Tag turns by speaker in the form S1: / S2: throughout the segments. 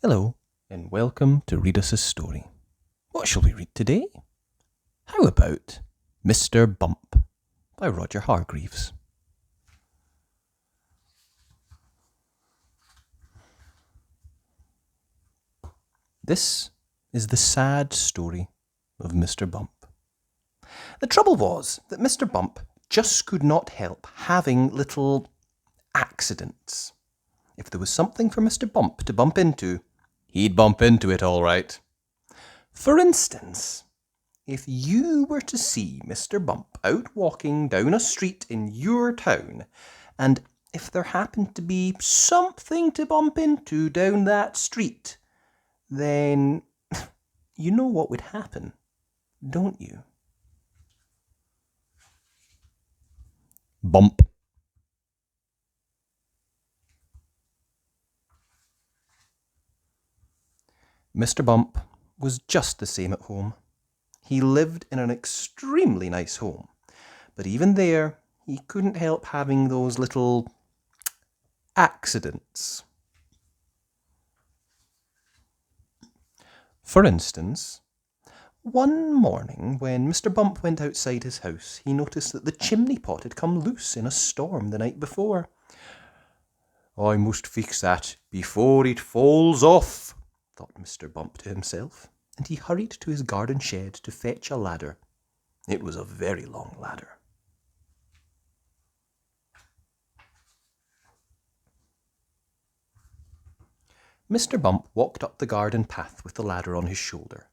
S1: Hello, and welcome to Read Us a Story. What shall we read today? How about Mr. Bump by Roger Hargreaves? This is the sad story of Mr. Bump. The trouble was that Mr. Bump just could not help having little accidents. If there was something for Mr. Bump to bump into, he'd bump into it all right. For instance, if you were to see Mr. Bump out walking down a street in your town, and if there happened to be something to bump into down that street, then you know what would happen, don't you? Bump. Mr. Bump was just the same at home. He lived in an extremely nice home, but even there, he couldn't help having those little accidents. For instance, one morning when Mr. Bump went outside his house, he noticed that the chimney pot had come loose in a storm the night before. "I must fix that before it falls off," thought Mr. Bump to himself, and he hurried to his garden shed to fetch a ladder. It was a very long ladder. Mr. Bump walked up the garden path with the ladder on his shoulder.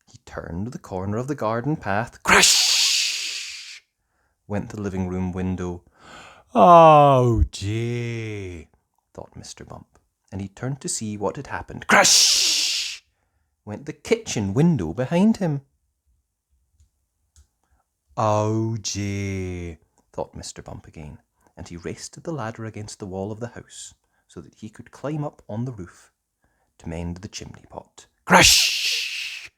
S1: He turned the corner of the garden path. Crash! Went the living room window. "Oh, gee," thought Mr. Bump, and he turned to see what had happened. Crash! Went the kitchen window behind him. "Oh, gee," thought Mr. Bump again, and he rested the ladder against the wall of the house so that he could climb up on the roof to mend the chimney pot. Crash!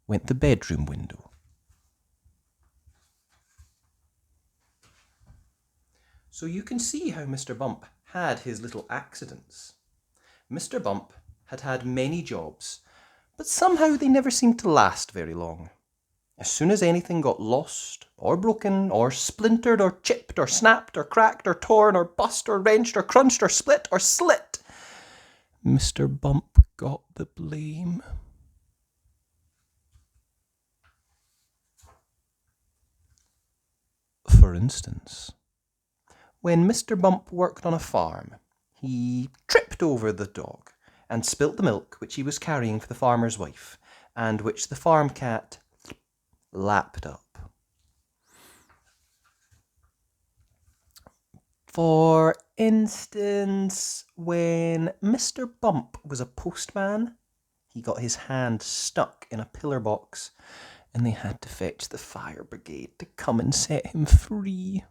S1: Went the bedroom window. So you can see how Mr. Bump had his little accidents. Mr. Bump had had many jobs, but somehow they never seemed to last very long. As soon as anything got lost, or broken, or splintered, or chipped, or snapped, or cracked, or torn, or bust, or wrenched, or crunched, or split, or slit, Mr. Bump got the blame. For instance, when Mr. Bump worked on a farm, he tripped over the dog and spilt the milk which he was carrying for the farmer's wife, and which the farm cat lapped up. For instance, when Mr. Bump was a postman, he got his hand stuck in a pillar box and they had to fetch the fire brigade to come and set him free.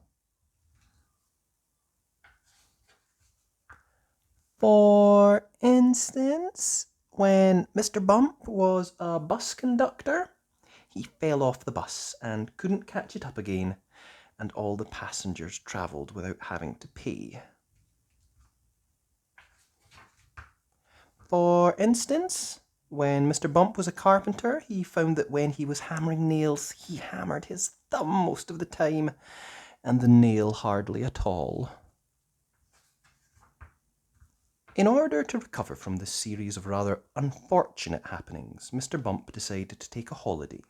S1: For instance, when Mr. Bump was a bus conductor, he fell off the bus and couldn't catch it up again, and all the passengers travelled without having to pay. For instance, when Mr. Bump was a carpenter, he found that when he was hammering nails, he hammered his thumb most of the time, and the nail hardly at all. In order to recover from this series of rather unfortunate happenings, Mr. Bump decided to take a holiday.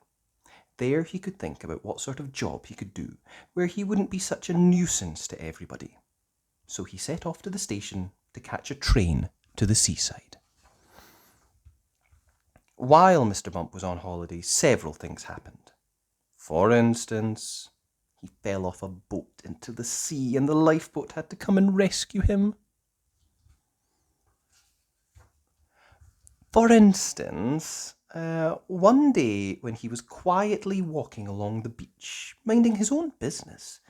S1: There he could think about what sort of job he could do, where he wouldn't be such a nuisance to everybody. So he set off to the station to catch a train to the seaside. While Mr. Bump was on holiday, several things happened. For instance, he fell off a boat into the sea and the lifeboat had to come and rescue him. For instance, one day when he was quietly walking along the beach, minding his own business,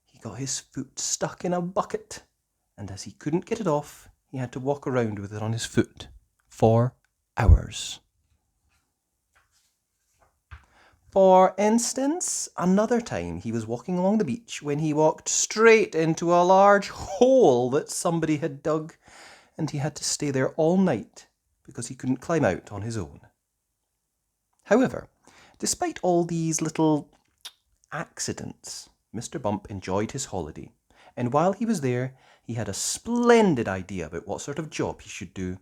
S1: he got his foot stuck in a bucket, and as he couldn't get it off, he had to walk around with it on his foot for hours. For instance, another time he was walking along the beach when he walked straight into a large hole that somebody had dug, and he had to stay there all night because he couldn't climb out on his own. However, despite all these little accidents, Mr. Bump enjoyed his holiday, and while he was there, he had a splendid idea about what sort of job he should do.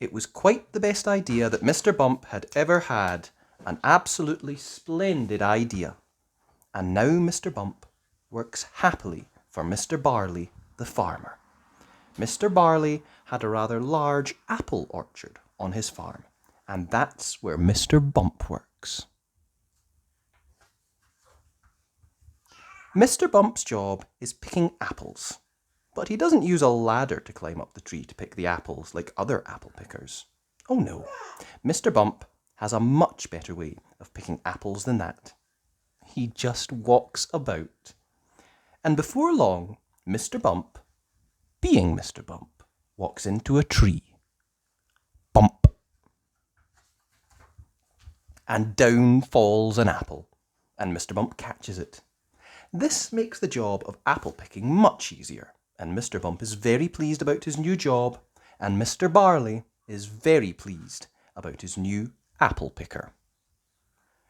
S1: It was quite the best idea that Mr. Bump had ever had, an absolutely splendid idea. And now Mr. Bump works happily for Mr. Barley, the farmer. Mr. Barley had a rather large apple orchard on his farm, and that's where Mr. Bump works. Mr. Bump's job is picking apples, but he doesn't use a ladder to climb up the tree to pick the apples like other apple pickers. Oh no, Mr. Bump has a much better way of picking apples than that. He just walks about. And before long, Mr. Bump, being Mr. Bump, walks into a tree. Bump! And down falls an apple, and Mr. Bump catches it. This makes the job of apple picking much easier, and Mr. Bump is very pleased about his new job, and Mr. Barley is very pleased about his new apple picker.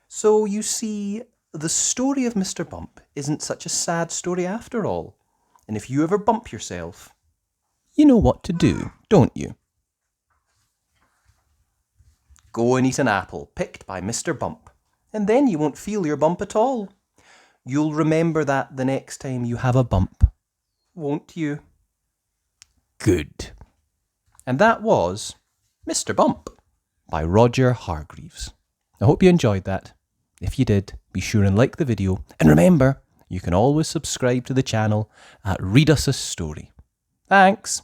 S1: So you see, the story of Mr. Bump isn't such a sad story after all. And if you ever bump yourself, you know what to do, don't you? Go and eat an apple picked by Mr. Bump, and then you won't feel your bump at all. You'll remember that the next time you have a bump, won't you? Good. And that was Mr. Bump by Roger Hargreaves. I hope you enjoyed that. If you did, be sure and like the video. And remember, you can always subscribe to the channel at Read Us a Story. Thanks.